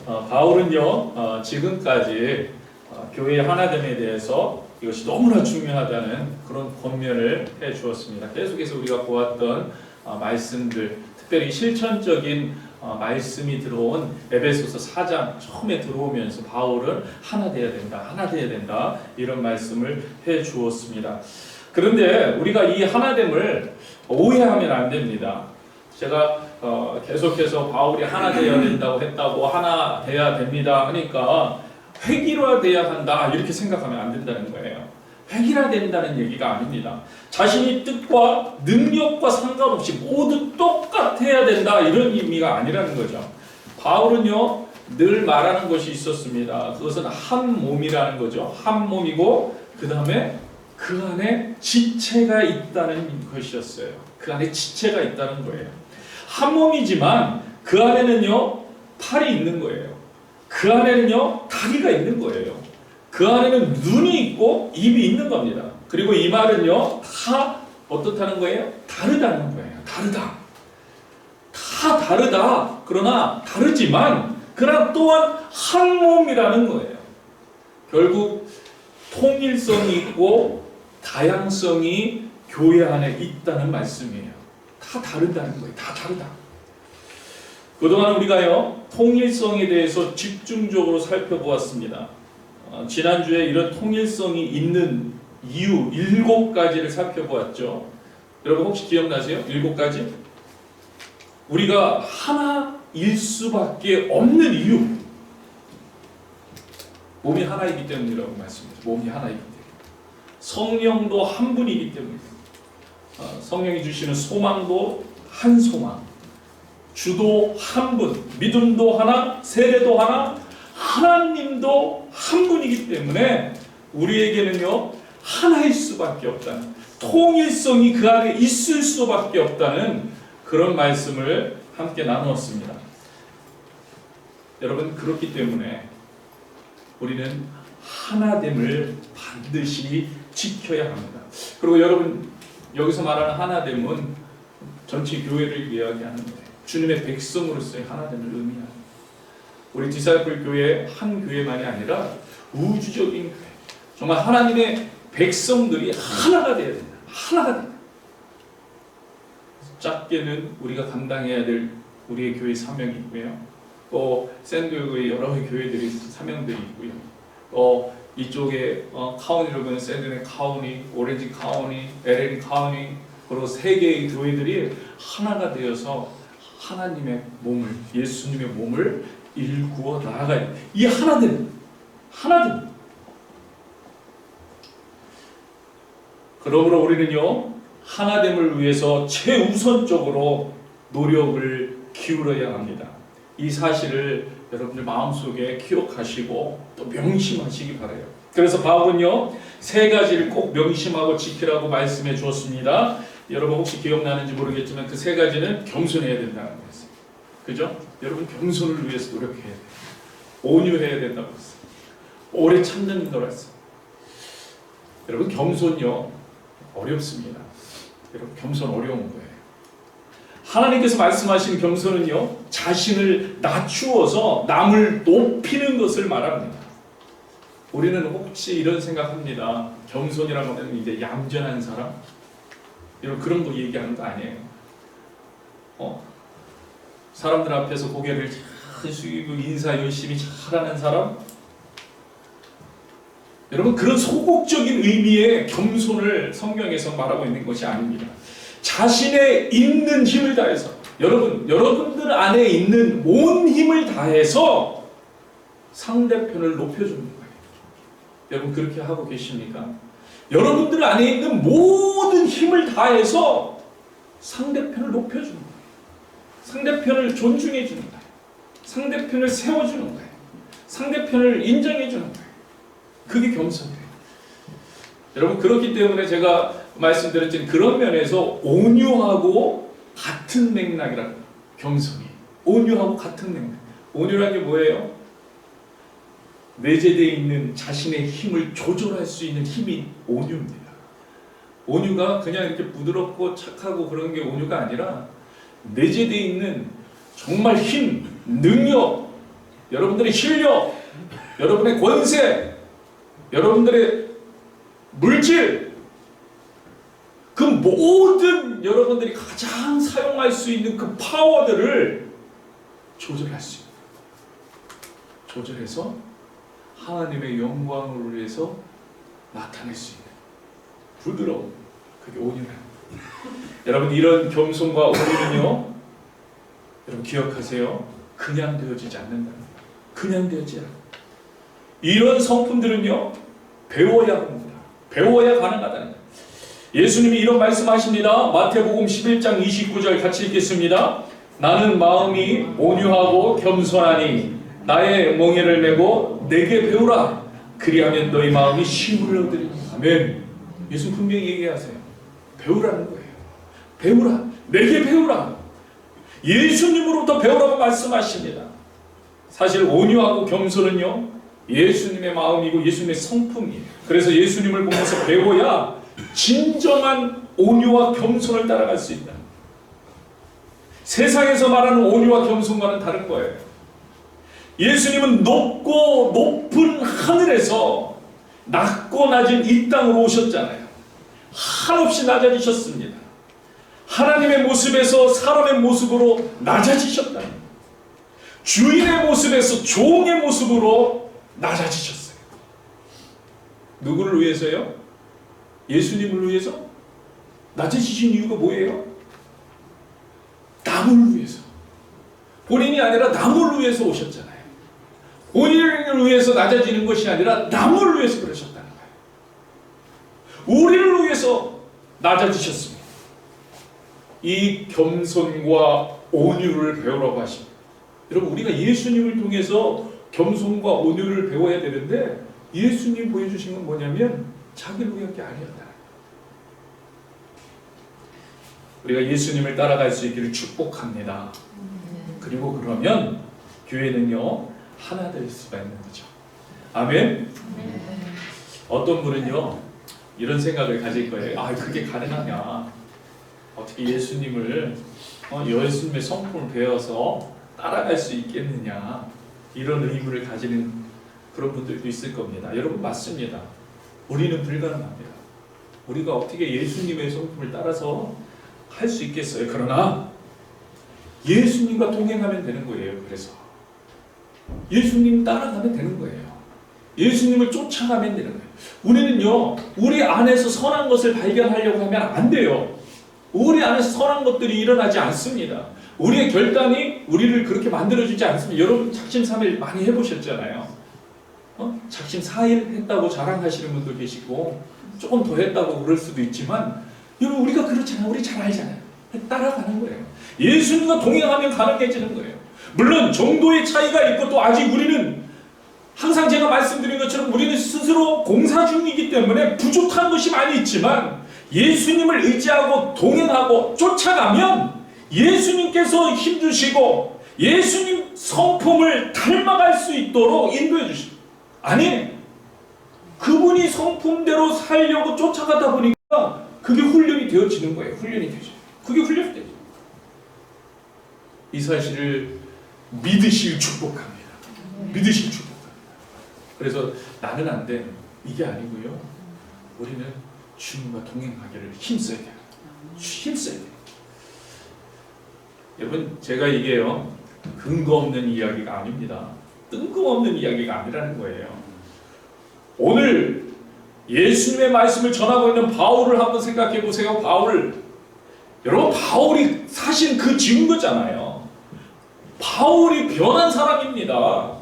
바울은요, 지금까지 교회의 하나됨에 대해서 이것이 너무나 중요하다는 그런 권면을 해 주었습니다. 계속해서 우리가 보았던 말씀들, 특별히 실천적인 말씀이 들어온 에베소서 4장 처음에 들어오면서 바울은 하나 돼야 된다, 하나 돼야 된다 이런 말씀을 해 주었습니다. 그런데 우리가 이 하나됨을 오해하면 안 됩니다. 제가 계속해서 바울이 하나 돼야 된다고 했다고 하나 돼야 됩니다 하니까 획일화돼야 한다 이렇게 생각하면 안 된다는 거예요. 획일화된다는 얘기가 아닙니다. 자신이 뜻과 능력과 상관없이 모두 똑같아야 된다 이런 의미가 아니라는 거죠. 바울은요 늘 말하는 것이 있었습니다. 그것은 한 몸이라는 거죠. 한 몸이고 그 다음에 그 안에 지체가 있다는 것이었어요. 그 안에 지체가 있다는 거예요. 한 몸이지만 그 안에는요 팔이 있는 거예요. 그 안에는요 다리가 있는 거예요. 그 안에는 눈이 있고 입이 있는 겁니다. 그리고 이 말은요 다 어떻다는 거예요? 다르다는 거예요. 다르다. 다 다르다. 그러나 다르지만 그러나 또한 한 몸이라는 거예요. 결국 통일성이 있고 다양성이 교회 안에 있다는 말씀이에요. 다 다르다는 거예요. 다 다르다. 그동안 우리가요 통일성에 대해서 집중적으로 살펴보았습니다. 지난주에 이런 통일성이 있는 이유 7가지를 살펴보았죠. 여러분 혹시 기억나세요? 7가지? 우리가 하나일 수밖에 없는 이유. 몸이 하나이기 때문이라고 말씀드렸죠. 몸이 하나이기 때문에. 성령도 한 분이기 때문에. 성령이 주시는 소망도 한 소망. 주도 한 분, 믿음도 하나, 세례도 하나, 하나님도 한 분이기 때문에 우리에게는요 하나일 수밖에 없다는, 통일성이 그 안에 있을 수밖에 없다는 그런 말씀을 함께 나누었습니다. 여러분 그렇기 때문에 우리는 하나됨을 반드시 지켜야 합니다. 그리고 여러분 여기서 말하는 하나됨은 전체 교회를 이야기하는 거예요. 주님의 백성으로서의 하나됨을 의미합니다. 우리 디사이플 교회 한 교회만이 아니라 우주적인 교회, 정말 하나님의 백성들이 하나가 되어야 된다. 하나가 된다. 작게는 우리가 감당해야 될 우리의 교회 사명이 있고요. 또 샌드위치의 여러 교회들이 사명들이 있고요. 또 이쪽에 카운티로 보면 샌드위치 카운티, 오렌지 카운티, LA 카운티, 그리고 세 개의 교회들이 하나가 되어서 하나님의 몸을, 예수님의 몸을 일구어 나아가야 돼. 이 하나됨. 그러므로 우리는요 하나됨을 위해서 최우선적으로 노력을 기울여야 합니다. 이 사실을 여러분들 마음속에 기억하시고 또 명심하시기 바라요. 그래서 바울은요 3가지를 꼭 명심하고 지키라고 말씀해 주었습니다. 여러분 혹시 기억나는지 모르겠지만 그 3가지는 겸손해야 된다는 거였어요. 그죠? 여러분 겸손을 위해서 노력해야 돼요. 온유해야 된다고 했어요. 오래 참는 거랬어요. 여러분 겸손요 어렵습니다. 여러분 겸손 어려운 거예요. 하나님께서 말씀하신 겸손은요 자신을 낮추어서 남을 높이는 것을 말합니다. 우리는 혹시 이런 생각합니다. 겸손이라는 것은 이제 얌전한 사람, 여러분 그런 거 얘기하는 거 아니에요. 사람들 앞에서 고개를 잘 숙이고 인사 열심히 잘하는 사람, 여러분 그런 소극적인 의미의 겸손을 성경에서 말하고 있는 것이 아닙니다. 자신의 있는 힘을 다해서, 여러분들 안에 있는 온 힘을 다해서 상대편을 높여주는 거예요. 여러분 그렇게 하고 계십니까? 여러분들 안에 있는 모든 힘을 다해서 상대편을 높여주는 거예요. 상대편을 존중해 주는 거예요. 상대편을 세워주는 거예요. 상대편을 인정해 주는 거예요. 그게 겸손이에요. 여러분 그렇기 때문에 제가 말씀드렸지만 그런 면에서 온유하고 같은 맥락이라는 거예요. 겸손이 온유하고 같은 맥락. 온유라는 게 뭐예요? 내재되어 있는 자신의 힘을 조절할 수 있는 힘이 온유입니다. 온유가 그냥 이렇게 부드럽고 착하고 그런 게 온유가 아니라 내재되어 있는 정말 힘, 능력, 여러분들의 실력, 여러분의 권세, 여러분들의 물질, 그 모든 여러분들이 가장 사용할 수 있는 그 파워들을 조절할 수 있는, 조절해서 하나님의 영광을 위해서 나타낼 수 있는 부드러운, 그게 온유랍니다. 여러분, 이런 겸손과 온유는요, 여러분 기억하세요. 그냥 되어지지 않는다. 그냥 되어지지 않는다. 이런 성품들은요, 배워야 합니다. 배워야 가능하다는 거예요. 예수님이 이런 말씀하십니다. 마태복음 11장 29절 같이 읽겠습니다. 나는 마음이 온유하고 겸손하니 나의 멍에를 메고 내게 배우라. 그리하면 너희 마음이 쉼을 얻으리니. 아멘. 예수님 분명히 얘기하세요. 배우라는 거예요. 배우라. 내게 배우라. 예수님으로부터 배우라고 말씀하십니다. 사실 온유하고 겸손은요, 예수님의 마음이고 예수님의 성품이에요. 그래서 예수님을 보면서 배워야 진정한 온유와 겸손을 따라갈 수 있다. 세상에서 말하는 온유와 겸손과는 다른 거예요. 예수님은 높고 높은 하늘에서 낮고 낮은 이 땅으로 오셨잖아요. 한없이 낮아지셨습니다. 하나님의 모습에서 사람의 모습으로 낮아지셨다. 주인의 모습에서 종의 모습으로 낮아지셨어요. 누구를 위해서요? 예수님을 위해서? 낮아지신 이유가 뭐예요? 남을 위해서. 본인이 아니라 남을 위해서 오셨잖아요. 본인을 위해서 낮아지는 것이 아니라 남을 위해서 그러셨다는 거예요. 우리를 위해서 낮아지셨습니다. 이 겸손과 온유를 배우라고 하십니다. 여러분, 우리가 예수님을 통해서 겸손과 온유를 배워야 되는데 예수님 보여주신 건 뭐냐면 자기를 위한 게 아니었다. 우리가 예수님을 따라갈 수 있기를 축복합니다. 그리고 그러면 교회는요, 하나 될 수가 있는 거죠. 아멘? 어떤 분은요, 이런 생각을 가질 거예요. 아, 그게 가능하냐? 어떻게 예수님을, 예수님의 성품을 배워서 따라갈 수 있겠느냐? 이런 의문을 가지는 그런 분들도 있을 겁니다. 여러분, 맞습니다. 우리는 불가능합니다. 우리가 어떻게 예수님의 성품을 따라서 할 수 있겠어요? 그러나 예수님과 동행하면 되는 거예요. 그래서 예수님 따라가면 되는 거예요. 예수님을 쫓아가면 되는 거예요. 우리는요, 우리 안에서 선한 것을 발견하려고 하면 안 돼요. 우리 안에서 선한 것들이 일어나지 않습니다. 우리의 결단이 우리를 그렇게 만들어주지 않습니다. 여러분 작심 3일 많이 해보셨잖아요. 작심 4일 했다고 자랑하시는 분도 계시고 조금 더 했다고 그럴 수도 있지만, 여러분 우리가 그렇잖아요. 우리 잘 알잖아요. 따라가는 거예요. 예수님과 동행하면 가능해지는 거예요. 물론 정도의 차이가 있고, 또 아직 우리는 항상 제가 말씀드린 것처럼 우리는 스스로 공사 중이기 때문에 부족한 것이 많이 있지만, 예수님을 의지하고 동행하고 쫓아가면 예수님께서 힘주시고 예수님 성품을 닮아갈 수 있도록 인도해 주시고, 아니 그분이 성품대로 살려고 쫓아가다 보니까 그게 훈련이 되어지는 거예요. 훈련이 되죠. 그게 훈련이 되죠. 이 사실을 믿으실 축복합니다. 믿으실 축복합니다. 그래서 나는 안 돼, 이게 아니고요, 우리는 주님과 동행하기를 힘써야 돼요. 힘써야 돼요. 여러분, 제가 이게요, 근거 없는 이야기가 아닙니다. 뜬금없는 이야기가 아니라는 거예요. 오늘 예수님의 말씀을 전하고 있는 바울을 한번 생각해 보세요. 여러분, 바울이 사실 그 증거잖아요. 바울이 변한 사람입니다.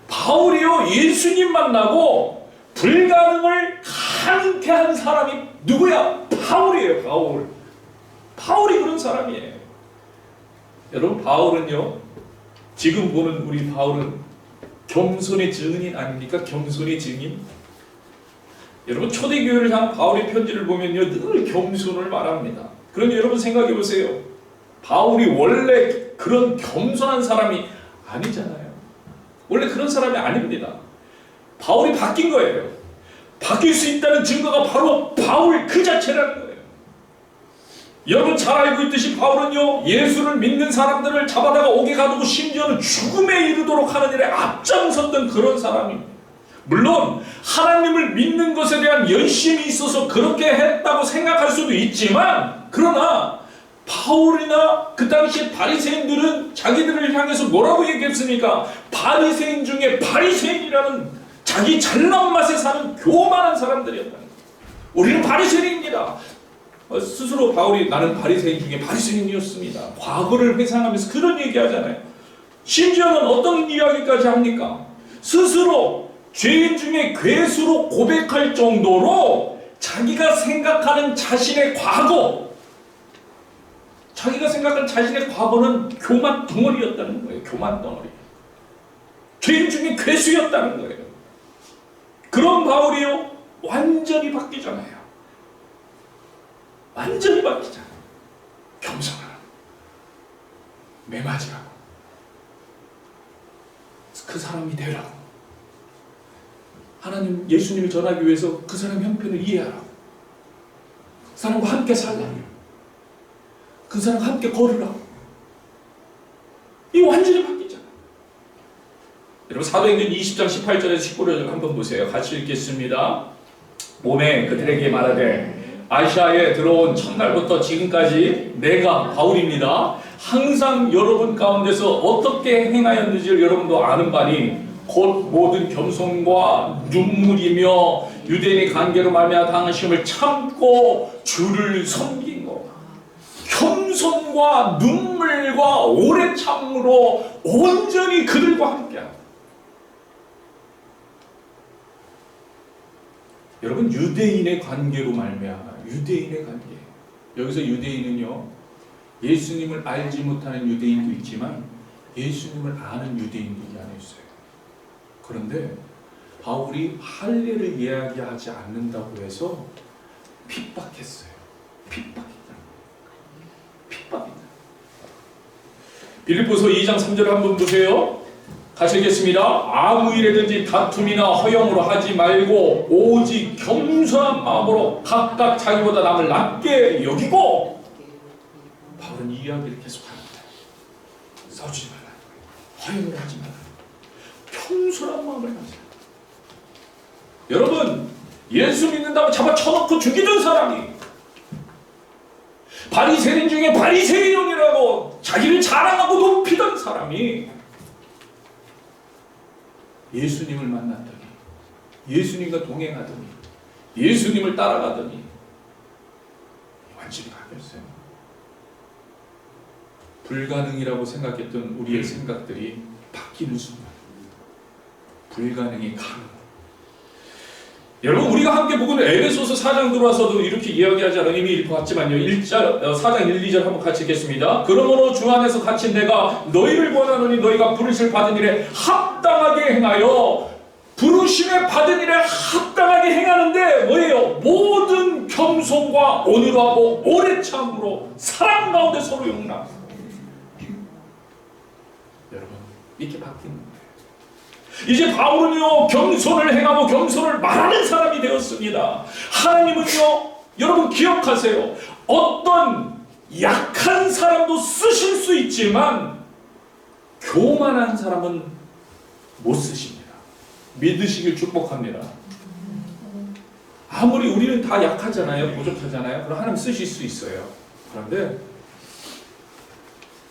바울이요, 예수님 만나고 불가능을 가능케 한 사람이 누구야? 바울이에요. 바울이 그런 사람이에요. 여러분, 바울은요, 지금 보는 우리 바울은 겸손의 증인 아닙니까? 겸손의 증인. 여러분, 초대교회를 향한 바울의 편지를 보면요, 늘 겸손을 말합니다. 그러니 여러분 생각해 보세요. 바울이 원래 그런 겸손한 사람이 아니잖아요. 원래 그런 사람이 아닙니다. 바울이 바뀐 거예요. 바뀔 수 있다는 증거가 바로 바울 그 자체라는 거예요. 여러분 잘 알고 있듯이 바울은요, 예수를 믿는 사람들을 잡아다가 옥에 가두고 심지어는 죽음에 이르도록 하는 일에 앞장섰던 그런 사람입니다. 물론 하나님을 믿는 것에 대한 열심이 있어서 그렇게 했다고 생각할 수도 있지만, 그러나 바울이나 그 당시에 바리새인들은 자기들을 향해서 뭐라고 얘기했습니까? 바리새인 중에 바리새인이라는 자기 잘난 맛에 사는 교만한 사람들이었다는 거예요. 우리는 바리새인입니다. 스스로 바울이 나는 바리새인 중에 바리새인이었습니다. 과거를 회상하면서 그런 얘기하잖아요. 심지어는 어떤 이야기까지 합니까? 스스로 죄인 중에 괴수로 고백할 정도로 자기가 생각하는 자신의 과거, 자기가 생각하는 자신의 과거는 교만 덩어리였다는 거예요. 교만 덩어리. 죄인 중에 괴수였다는 거예요. 그런 바울이요, 완전히 바뀌잖아요. 완전히 바뀌잖아요. 겸손하라, 매맞으라고, 그 사람이 되라고, 하나님 예수님이 전하기 위해서 그 사람 형편을 이해하라고, 그 사람과 함께 살라고, 그 사람과 함께 걸으라고. 이 완전히 바뀌잖아요. 여러분 사도행전 20장 18절에서 19절을 한번 보세요. 같이 읽겠습니다. 몸에 그들에게 말하되 아시아에 들어온 첫날부터 지금까지 내가 바울입니다. 항상 여러분 가운데서 어떻게 행하였는지를 여러분도 아는 바니 곧 모든 겸손과 눈물이며 유대인의 관계로 말미암아 당하심을 참고 주를 섬긴 것. 겸손과 눈물과 오래 참으로 온전히 그들과 함께합니다. 여러분 유대인의 관계로 말미암아, 유대인의 관계. 여기서 유대인은요, 예수님을 알지 못하는 유대인도 있지만 예수님을 아는 유대인도 이 안에 있어요. 그런데 바울이 할례를 이야기하지 않는다고 해서 핍박했어요. 핍박했다. 빌립보서 2장 3절을 한번 보세요. 같이 읽겠습니다. 아무 일에든지 다툼이나 허영으로 하지 말고 오직 겸손한 마음으로 각각 자기보다 남을 낮게 여기고. 바울은 이 이야기를 계속합니다. 싸우지 말라, 허영으로 하지 말라, 겸손한 마음을 가지라. 여러분 예수 믿는다고 잡아 쳐놓고 죽이던 사람이, 바리새인 중에 바리새인이라고 자기를 자랑하고 높이던 사람이 예수님을 만났더니, 예수님과 동행하더니, 예수님을 따라가더니 완전히 바뀌었어요. 불가능이라고 생각했던 우리의 생각들이 바뀌는 순간 불가능이 가능. 여러분 우리가 함께 보고는 에베소서 4장 들어와서도 이렇게 이야기하지 않아 이미 읽어봤지만요. 4장 1, 2절 한번 같이 읽겠습니다. 그러므로 주 안에서 갇힌 내가 너희를 권하노니 너희가 부르실 받은 일에 합당하게 행하여, 부르심에 받은 일에 합당하게 행하는데 뭐예요? 모든 겸손과 온유하고 오래 참으로 사랑 가운데 서로 용납. 여러분 이렇게 바뀌는 거예요. 이제 바울은요 겸손을 행하고 겸손을 말하는 사람이 되었습니다. 하나님은요, 여러분 기억하세요, 어떤 약한 사람도 쓰실 수 있지만 교만한 사람은 못 쓰십니다. 믿으시길 축복합니다. 아무리 우리는 다 약하잖아요, 부족하잖아요. 그럼 하나님 쓰실 수 있어요. 그런데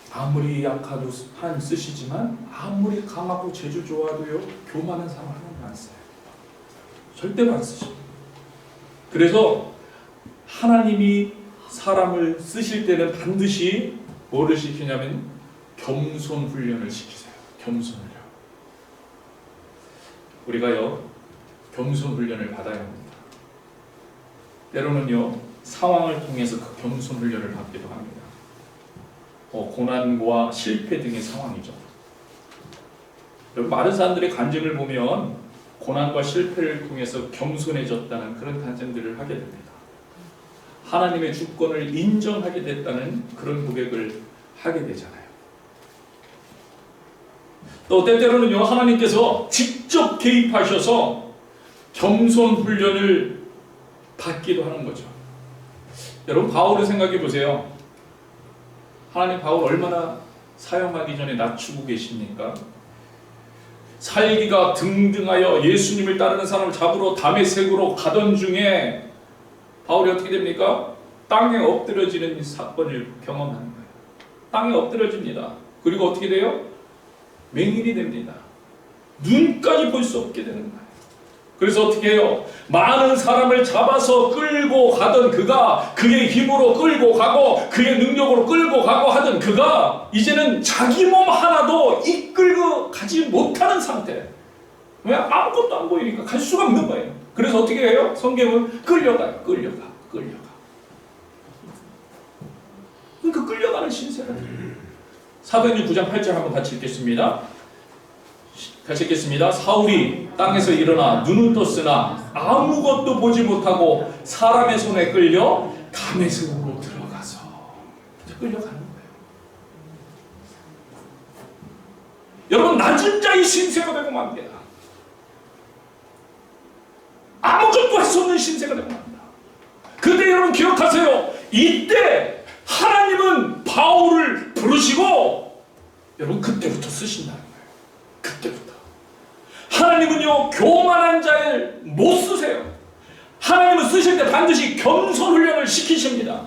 아무리 약하도 하나님 쓰시지만 아무리 강하고 재주 좋아도요 교만한 사람 하나님 안 써요. 절대로 안 쓰십니다. 그래서 하나님이 사람을 쓰실 때는 반드시 뭐를 시키냐면 겸손 훈련을 시키세요. 겸손 훈련. 우리가요 겸손 훈련을 받아야 합니다. 때로는요 상황을 통해서 그 겸손 훈련을 받기도 합니다. 고난과 실패 등의 상황이죠. 많은 사람들의 간증을 보면 고난과 실패를 통해서 겸손해졌다는 그런 간증들을 하게 됩니다. 하나님의 주권을 인정하게 됐다는 그런 고백을 하게 되잖아요. 또 때때로는요 하나님께서 직접 개입하셔서 겸손 훈련을 받기도 하는 거죠. 여러분 바울을 생각해 보세요. 하나님 바울 얼마나 사형하기 전에 낮추고 계십니까? 살기가 등등하여 예수님을 따르는 사람을 잡으러 다메섹으로 가던 중에 바울이 어떻게 됩니까? 땅에 엎드려지는 사건을 경험하는 거예요. 땅에 엎드려집니다. 그리고 어떻게 돼요? 맹인이 됩니다. 눈까지 볼 수 없게 되는 거예요. 그래서 어떻게 해요? 많은 사람을 잡아서 끌고 가던 그가, 그의 힘으로 끌고 가고 그의 능력으로 끌고 가고 하던 그가 이제는 자기 몸 하나도 이끌고 가지 못하는 상태. 왜? 아무것도 안 보이니까 갈 수가 없는 거예요. 그래서 어떻게 해요? 성경은 끌려가요. 끌려가. 그 끌려가는 신세가 사도행전 9장 8절 한번 같이 읽겠습니다. 같이 읽겠습니다. 사울이 땅에서 일어나 눈은 떴으나 아무것도 보지 못하고 사람의 손에 끌려 다메섹으로 들어가서 끌려가는 거예요. 여러분, 낮은 자의 신세가 되고 맙니다. 아무것도 할 수 없는 신세가 되고 맙니다. 그때 여러분 기억하세요. 이때 하나님은 바울을 부르시고 여러분 그때부터 쓰신다는 거예요. 그때부터. 하나님은요 교만한 자를 못 쓰세요. 하나님은 쓰실 때 반드시 겸손 훈련을 시키십니다.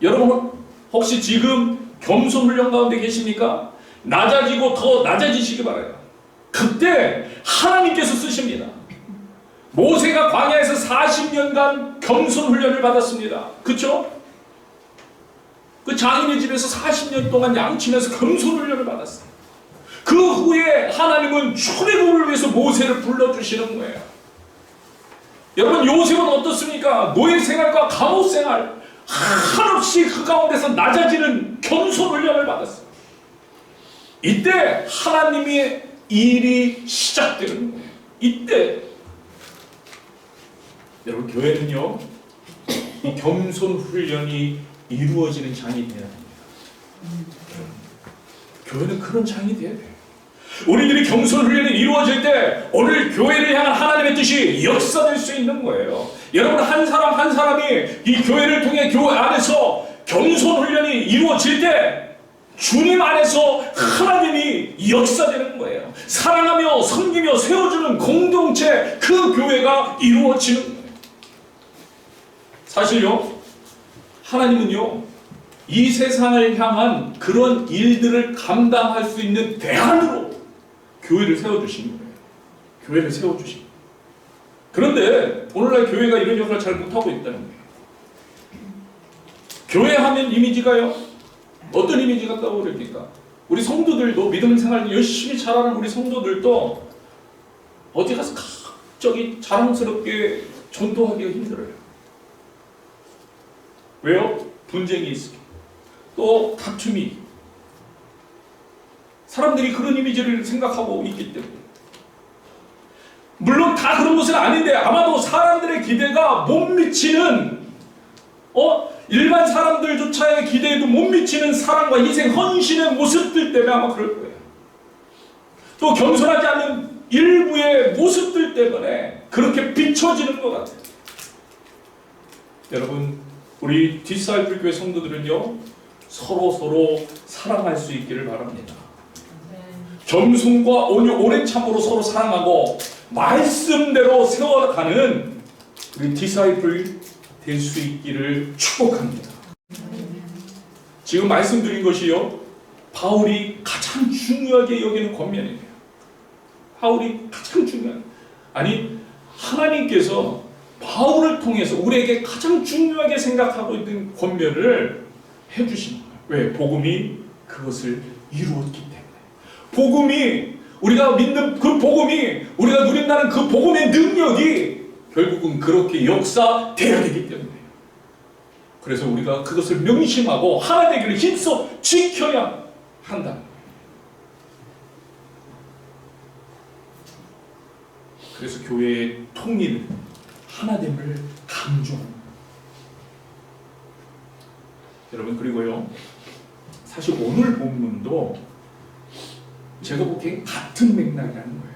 여러분 혹시 지금 겸손 훈련 가운데 계십니까? 낮아지고 더 낮아지시기 바라요. 그때 하나님께서 쓰십니다. 모세가 광야에서 40년간 겸손 훈련을 받았습니다. 그렇죠? 그 장인의 집에서 40년 동안 양치면서 겸손 훈련을 받았어요. 그 후에 하나님은 출애굽을 위해서 모세를 불러주시는 거예요. 여러분 요셉은 어떻습니까? 노예 생활과 감옥 생활 한없이 그 가운데서 낮아지는 겸손 훈련을 받았어요. 이때 하나님의 일이 시작되는 거예요. 이때 여러분 교회는요 이 겸손 훈련이 이루어지는 장이 되어야 됩니다. 교회는 그런 장이 되어야 돼요. 우리들이 겸손 훈련이 이루어질 때 오늘 교회를 향한 하나님의 뜻이 역사될 수 있는 거예요. 여러분 한 사람 한 사람이 이 교회를 통해 교회 안에서 겸손 훈련이 이루어질 때 주님 안에서 하나님이 역사되는 거예요. 사랑하며 섬기며 세워주는 공동체 그 교회가 이루어지는 거예요. 사실요 하나님은요 이 세상을 향한 그런 일들을 감당할 수 있는 대안으로 교회를 세워주신 거예요. 교회를 세워주신 거예요. 그런데 오늘날 교회가 이런 역할을 잘 못하고 있다는 거예요. 교회 하면 이미지가요 어떤 이미지가 떠오릅니까? 우리 성도들도 믿음 생활 열심히 잘하는 우리 성도들도 어디 가서 갑자기 자랑스럽게 전도하기가 힘들어요. 왜요? 분쟁이 있으니 또 다툼이 사람들이 그런 이미지를 생각하고 있기 때문에 물론 다 그런 것은 아닌데 아마도 사람들의 기대가 못 미치는 일반 사람들조차의 기대에도 못 미치는 사랑과 희생, 헌신의 모습들 때문에 아마 그럴 거예요. 또 겸손하지 않는 일부의 모습들 때문에 그렇게 비춰지는 것 같아요. 여러분 우리 디사이플 교회 성도들은요 서로 사랑할 수 있기를 바랍니다. 겸손과 오랜 참으로 서로 사랑하고 말씀대로 세워가는 우리 디사이플 될 수 있기를 축복합니다. 지금 말씀드린 것이요 바울이 가장 중요하게 여기는 권면이에요. 바울이 가장 중요한 하나님께서 바울을 통해서 우리에게 가장 중요하게 생각하고 있는 권면을 해주신 거예요. 왜? 복음이 그것을 이루었기 때문에. 복음이 우리가 믿는 그 복음이 우리가 누린다는 그 복음의 능력이 결국은 그렇게 역사되어야 되기 때문에. 그래서 우리가 그것을 명심하고 하나 되기를 힘써 지켜야 한다. 그래서 교회의 통일, 하나됨을 강조합니다. 여러분 그리고요 사실 오늘 본문도 제가 보기엔 같은 맥락이라는 거예요.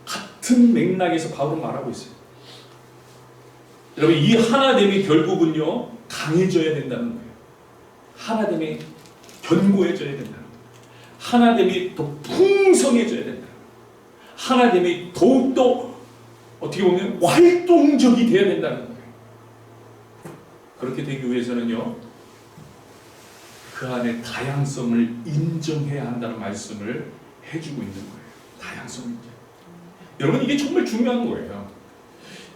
같은 맥락에서 바울은 말하고 있어요. 여러분 이 하나됨이 결국은요 강해져야 된다는 거예요. 하나됨이 견고해져야 된다는 거예요. 하나됨이 더 풍성해져야 된다. 하나됨이 더욱더 어떻게 보면 활동적이 되어야 된다는 거예요. 그렇게 되기 위해서는요 그 안에 다양성을 인정해야 한다는 말씀을 해주고 있는 거예요. 다양성 인정. 여러분 이게 정말 중요한 거예요.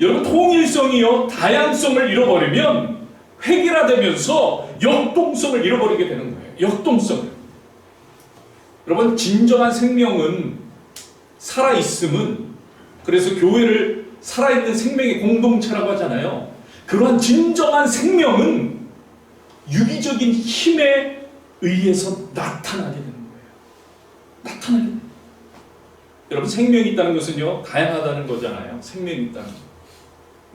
여러분 통일성이요 다양성을 잃어버리면 획일화되면서 역동성을 잃어버리게 되는 거예요. 역동성을. 여러분 진정한 생명은 살아있음은, 그래서 교회를 살아있는 생명의 공동체라고 하잖아요. 그러한 진정한 생명은 유기적인 힘에 의해서 나타나게 되는 거예요. 나타나게 돼요. 여러분 생명이 있다는 것은요 다양하다는 거잖아요. 생명이 있다는 거.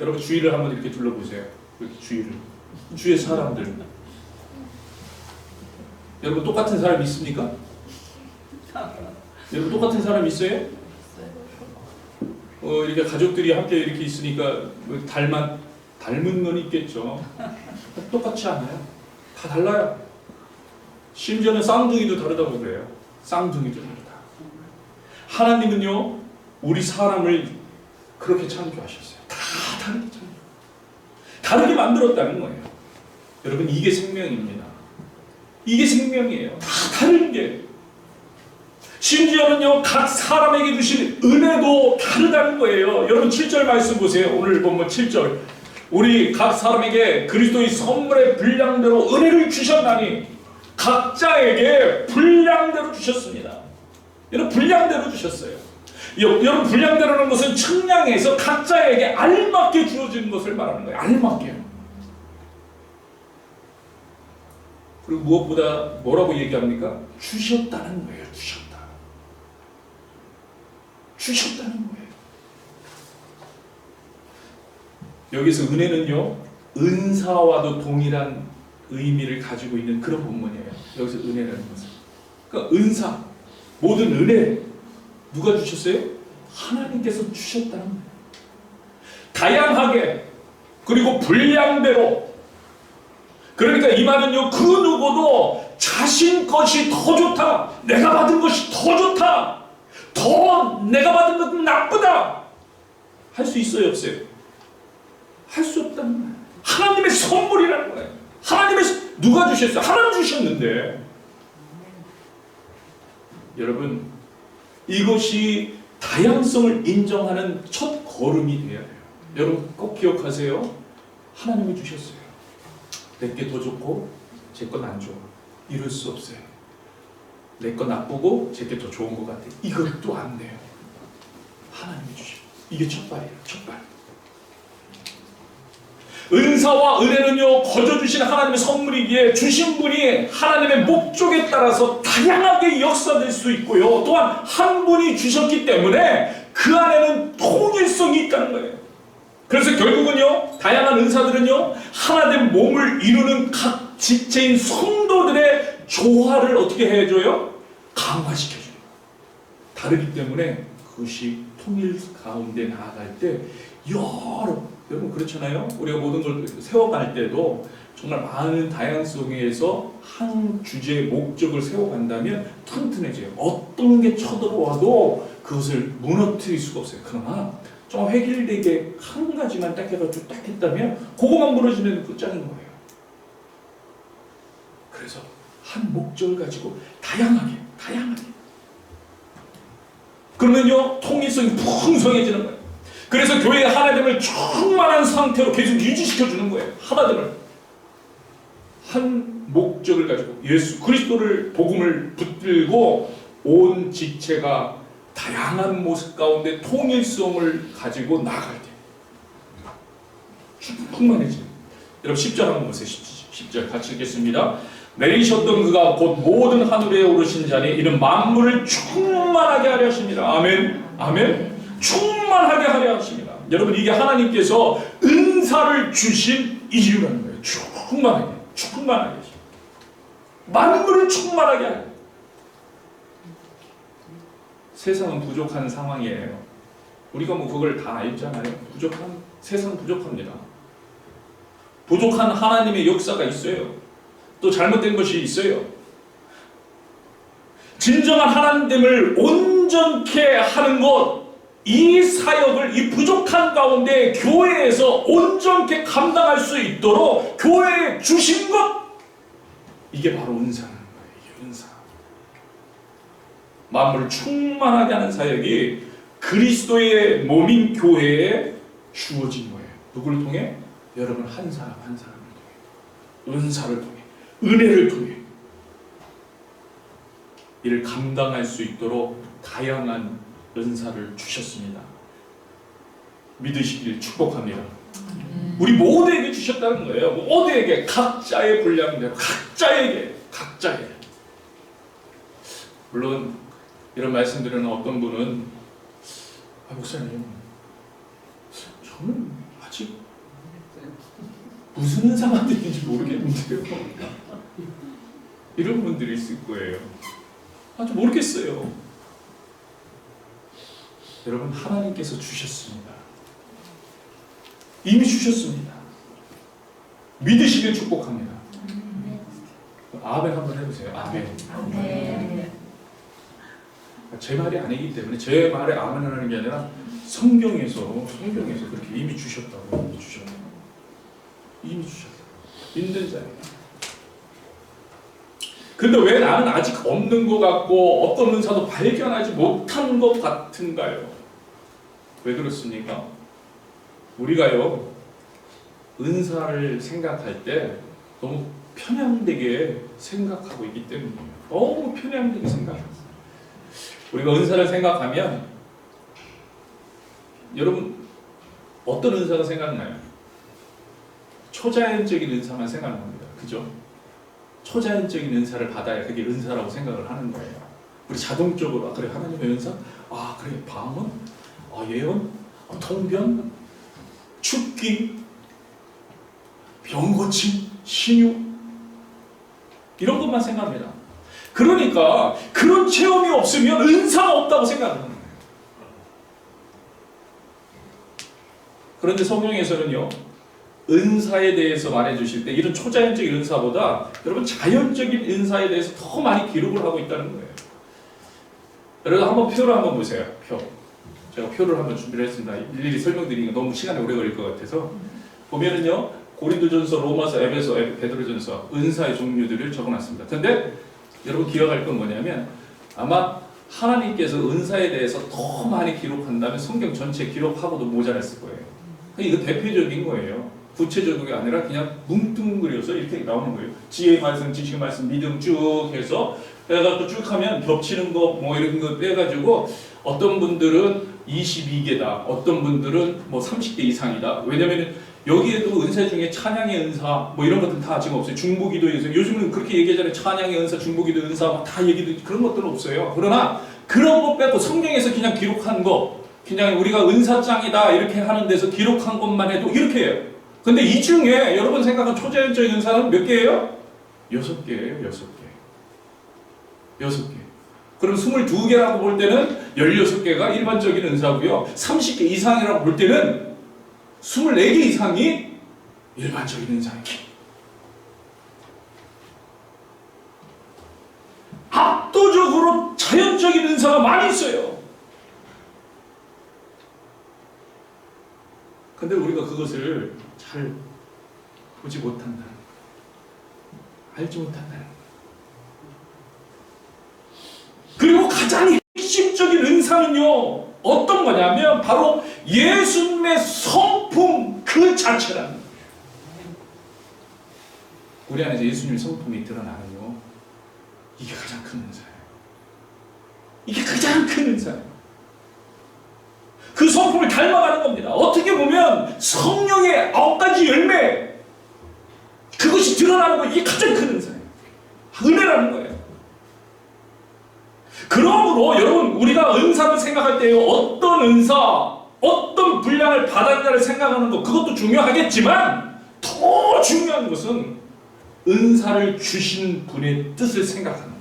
여러분 주위를 한번 이렇게 둘러보세요. 이렇게 주위를. 주위의 사람들. 여러분 똑같은 사람이 있습니까? 여러분 똑같은 사람이 있어요? 이렇게 가족들이 함께 이렇게 있으니까 닮은 건 있겠죠. 똑같지 않아요. 다 달라요. 심지어는 쌍둥이도 다르다고 그래요. 쌍둥이도 다르다. 하나님은요 우리 사람을 그렇게 창조하셨어요. 다 다르게 창조. 다르게 만들었다는 거예요. 여러분 이게 생명입니다. 이게 생명이에요. 다 다른 게. 심지어는요 각 사람에게 주신 은혜도 다르다는 거예요. 여러분 7절 말씀 보세요. 오늘 본문 7절. 우리 각 사람에게 그리스도의 선물의 분량대로 은혜를 주셨나니 각자에게 분량대로 주셨습니다. 여러분 분량대로 주셨어요. 여러분 분량대로라는 것은 측량해서 각자에게 알맞게 주어지는 것을 말하는 거예요. 알맞게요. 그리고 무엇보다 뭐라고 얘기합니까? 주셨다는 거예요. 주셨다는 거예요. 여기서 은혜는요 은사와도 동일한 의미를 가지고 있는 그런 본문이에요. 여기서 은혜라는 것은 그러니까 은사, 모든 은혜 누가 주셨어요? 하나님께서 주셨다는 거예요. 다양하게 그리고 분량대로. 그러니까 이 말은요 그 누구도 자신 것이 더 좋다, 내가 받은 것이 더 좋다, 더 내가 받은 것은 나쁘다 할 수 있어요 없어요? 할 수 없다는 거예요. 하나님의 선물이라는 거예요. 하나님의 누가 주셨어요? 하나님 주셨는데. 여러분 이것이 다양성을 인정하는 첫 걸음이 되어야 돼요. 여러분 꼭 기억하세요. 하나님이 주셨어요. 내게 더 좋고 제 건 안 좋아. 이럴 수 없어요. 내 거 나쁘고 제 게 더 좋은 것 같아. 이것도 안 돼요. 하나님이 주셔. 이게 첫 발이에요. 첫 발. 은사와 은혜는요 거저 주신 하나님의 선물이기에 주신 분이 하나님의 목적에 따라서 다양하게 역사될 수 있고요. 또한 한 분이 주셨기 때문에 그 안에는 통일성이 있다는 거예요. 그래서 결국은요 다양한 은사들은요 하나된 몸을 이루는 각 지체인 성도들의 조화를 어떻게 해줘요? 강화시켜줘요. 다르기 때문에 그것이 통일 가운데 나아갈 때 여러분 그렇잖아요. 우리가 모든 걸 세워갈 때도 정말 많은 다양성에서 한 주제의 목적을 세워간다면 튼튼해져요. 어떤 게 쳐들어와도 그것을 무너뜨릴 수가 없어요. 그러나 좀 획일되게 한 가지만 딱 해가지고 딱 했다면 그거만 무너지면 끝장인 거예요. 그래서 한 목적을 가지고 다양하게 그러면요 통일성이 풍성해지는 거예요. 그래서 교회의 하나됨을 충만한 상태로 계속 유지시켜주는 거예요. 하나됨을 한 목적을 가지고 예수 그리스도를 복음을 붙들고 온 지체가 다양한 모습 가운데 통일성을 가지고 나아갈 때 충만해져요. 여러분 10절 한번 보세요. 10절 같이 읽겠습니다. 내리셨던 그가 곧 모든 하늘에 오르신 자니 이는 만물을 충만하게 하려 하십니다. 아멘. 아멘. 충만하게 하려 하십니다. 여러분 이게 하나님께서 은사를 주신 이유라는 거예요. 충만하게 만물을 충만하게 하려. 세상은 부족한 상황이에요. 우리가 뭐 그걸 다 알잖아요. 세상은 부족합니다. 부족한 하나님의 역사가 있어요. 또 잘못된 것이 있어요. 진정한 하나님을 온전케 하는 것, 이 사역을 이 부족한 가운데 교회에서 온전케 감당할 수 있도록 교회에 주신 것, 이게 바로 은사라는 거예요. 이게 은사. 만물을 충만하게 하는 사역이 그리스도의 몸인 교회에 주어진 거예요. 누구를 통해? 여러분 한 사람 한 사람을 통해, 은사를 통해, 은혜를 통해 이를 감당할 수 있도록 다양한 은사를 주셨습니다. 믿으시길 축복합니다. 우리 모두에게 주셨다는 거예요. 모두에게 각자의 분량대로 각자에게. 물론 이런 말씀들은 어떤 분은 목사님, 저는 아직 무슨 은사가 되는지 모르겠는데요. 이런 분들이 있을 거예요. 아직 모르겠어요. 여러분, 하나님께서 주셨습니다. 이미 주셨습니다. 믿으시길 축복합니다. 아멘 한번 해보세요. 아멘. 제 말이 아니기 때문에 제 말에 아멘 하는 게 아니라 성경에서 그렇게 이미 주셨다고. 이미 주셨다고. 믿는 자예요. 근데 왜 나는 아직 없는 것 같고 어떤 은사도 발견하지 못한 것 같은가요? 왜 그렇습니까? 우리가요, 은사를 생각할 때 너무 편향되게 생각하고 있기 때문이에요. 너무 편향되게 생각합니다. 우리가 은사를 생각하면 여러분 어떤 은사가 생각나요? 초자연적인 은사만 생각납니다. 그죠? 초자연적인 은사를 받아야 그게 은사라고 생각을 하는 거예요. 우리 자동적으로 그래 하나님의 은사? 그래 방언? 예언? 통변? 축기? 병고침? 신유? 이런 것만 생각합니다. 그러니까 그런 체험이 없으면 은사가 없다고 생각하는 거예요. 그런데 성경에서는요, 은사에 대해서 말해주실 때 이런 초자연적인 은사보다 여러분 자연적인 은사에 대해서 더 많이 기록을 하고 있다는 거예요. 여러분 한번 표를 한번 보세요. 표. 제가 표를 한번 준비를 했습니다. 일일이 설명드리기가 너무 시간이 오래 걸릴 것 같아서. 보면은요, 고린도전서, 로마서, 에베소, 베드로전서 은사의 종류들을 적어놨습니다. 근데 여러분 기억할 건 뭐냐면 아마 하나님께서 은사에 대해서 더 많이 기록한다면 성경 전체 기록하고도 모자랐을 거예요. 이거 대표적인 거예요. 구체적인 게 아니라 그냥 뭉뚱그려서 이렇게 나오는 거예요. 지혜의 말씀, 지식의 말씀, 믿음 쭉 해서 해가지고 쭉 하면 겹치는 거 뭐 이런 거 빼가지고 어떤 분들은 22개다, 어떤 분들은 뭐 30개 이상이다. 왜냐면 여기에도 은사 중에 찬양의 은사 뭐 이런 것들 다 지금 없어요. 중보기도의 은사, 요즘은 그렇게 얘기하잖아요. 찬양의 은사, 중보기도 은사 다 얘기도 그런 것들은 없어요. 그러나 그런 것 빼고 성경에서 그냥 기록한 거, 그냥 우리가 은사장이다 이렇게 하는 데서 기록한 것만 해도 이렇게 해요. 근데 이 중에 여러분 생각한 초자연적인 은사는 몇 개예요? 6개예요. 6개. 그럼 22개라고 볼 때는 16개가 일반적인 은사고요. 30개 이상이라고 볼 때는 24개 이상이 일반적인 은사예요. 압도적으로 자연적인 은사가 많이 있어요. 근데 우리가 그것을 잘 보지 못한다. 알지 못한다. 그리고 가장 핵심적인 은사는요, 어떤 거냐면 바로 예수님의 성품 그 자체라는 거예요. 우리 안에서 예수님의 성품이 드러나는요, 이게 가장 큰 은사예요. 이게 가장 큰 은사예요. 그 성품을 닮아가는 겁니다. 어떻게 보면 성령의 9가지 열매, 그것이 드러나는 거, 이게 가장 큰 은사예요. 은혜라는 거예요. 그러므로 여러분, 우리가 은사를 생각할 때 어떤 은사, 어떤 분량을 받았냐를 생각하는 것, 그것도 중요하겠지만 더 중요한 것은 은사를 주신 분의 뜻을 생각하는 거예요.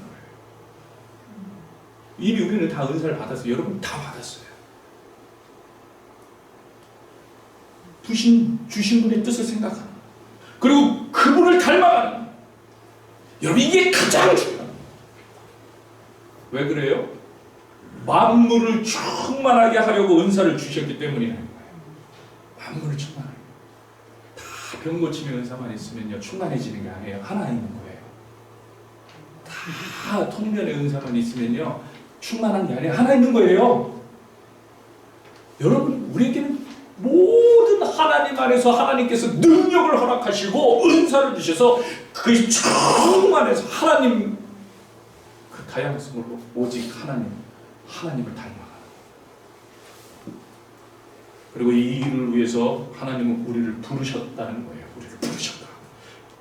이미 우리는 다 은사를 받았어요. 여러분 다 받았어요. 주신 분의 뜻을 생각하는 거예요. 그리고 그분을 닮아가는 거예요. 여러분 이게 가장 중요합니다. 왜 그래요? 만물을 충만하게 하려고 은사를 주셨기 때문이라는 거예요. 만물을 충만하게. 다 병 고침의 은사만 있으면요 충만해지는 게 아니에요. 하나 있는 거예요. 다 통변의 은사만 있으면요 충만한 게 아니라 하나 있는 거예요. 여러분 우리에게는 모든 하나님 안에서 하나님께서 능력을 허락하시고 은사를 주셔서 그것이 충만해서 하나님 그 다양성으로 오직 하나님을 닮아가는. 그리고 이 일을 위해서 하나님은 우리를 부르셨다는 거예요. 우리를 부르셨다.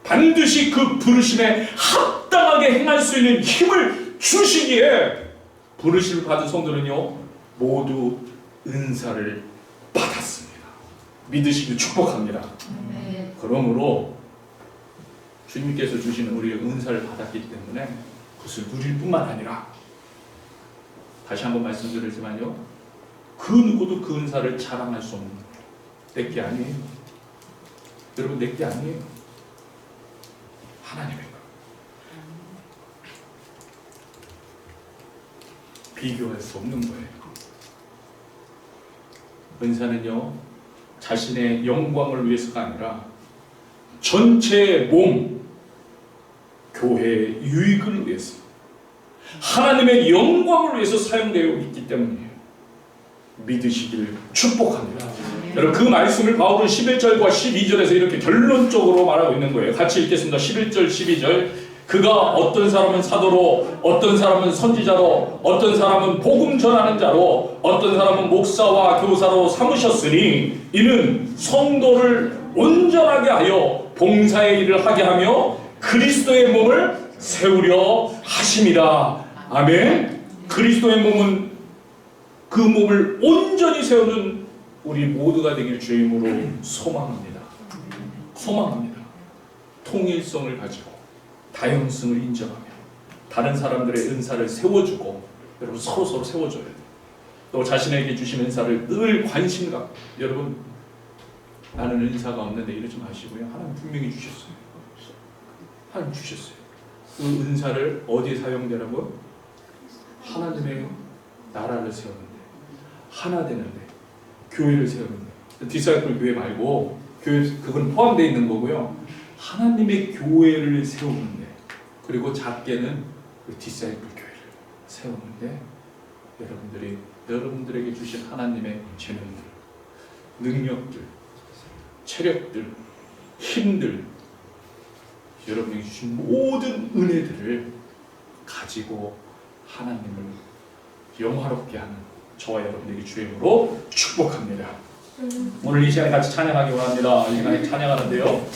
반드시 그 부르심에 합당하게 행할 수 있는 힘을 주시기에 부르심을 받은 성도는요 모두 은사를 받았습니다. 믿으시길 축복합니다. 그러므로 주님께서 주시는 우리의 은사를 받았기 때문에 그것을 누릴 뿐만 아니라 다시 한번 말씀드리지만요 그 누구도 그 은사를 자랑할 수 없는 내게 아니에요. 여러분 내게 아니에요. 하나님의 것. 비교할 수 없는 거예요. 은사는요 자신의 영광을 위해서가 아니라 전체의 몸 교회의 유익을 위해서 하나님의 영광을 위해서 사용되어 있기 때문이에요. 믿으시길 축복합니다. 여러분 그 말씀을 바울은 11절과 12절에서 이렇게 결론적으로 말하고 있는 거예요. 같이 읽겠습니다. 11절 12절 그가 어떤 사람은 사도로 어떤 사람은 선지자로 어떤 사람은 복음 전하는 자로 어떤 사람은 목사와 교사로 삼으셨으니 이는 성도를 온전하게 하여 봉사의 일을 하게 하며 그리스도의 몸을 세우려 하심이라. 아멘. 그리스도의 몸은 그 몸을 온전히 세우는 우리 모두가 되길 주임으로 소망합니다. 소망합니다. 통일성을 가지고 다양성을 인정하며 다른 사람들의 은사를 세워주고 여러분 서로 세워줘야 돼요. 또 자신에게 주신 은사를 늘 관심 갖고 여러분 나는 은사가 없는데 이러지 마시고요. 하나님 분명히 주셨어요. 하나님 주셨어요. 그 은사를 어디에 사용되라고요? 하나님의 나라를 세우는데 하나 되는데 교회를 세우는데 디사이플 교회 말고 교회 그건 포함되어 있는 거고요. 하나님의 교회를 세우는데 그리고 작게는 그 디사이플 교회를 세우는데 여러분들에게 주신 하나님의 재능들, 능력들, 체력들, 힘들 여러분에게 주신 모든 은혜들을 가지고 하나님을 영화롭게 하는 저와 여러분에게 주임으로 축복합니다. 오늘 이 시간에 같이 찬양하기 원합니다. 이 시간에 찬양하는데요.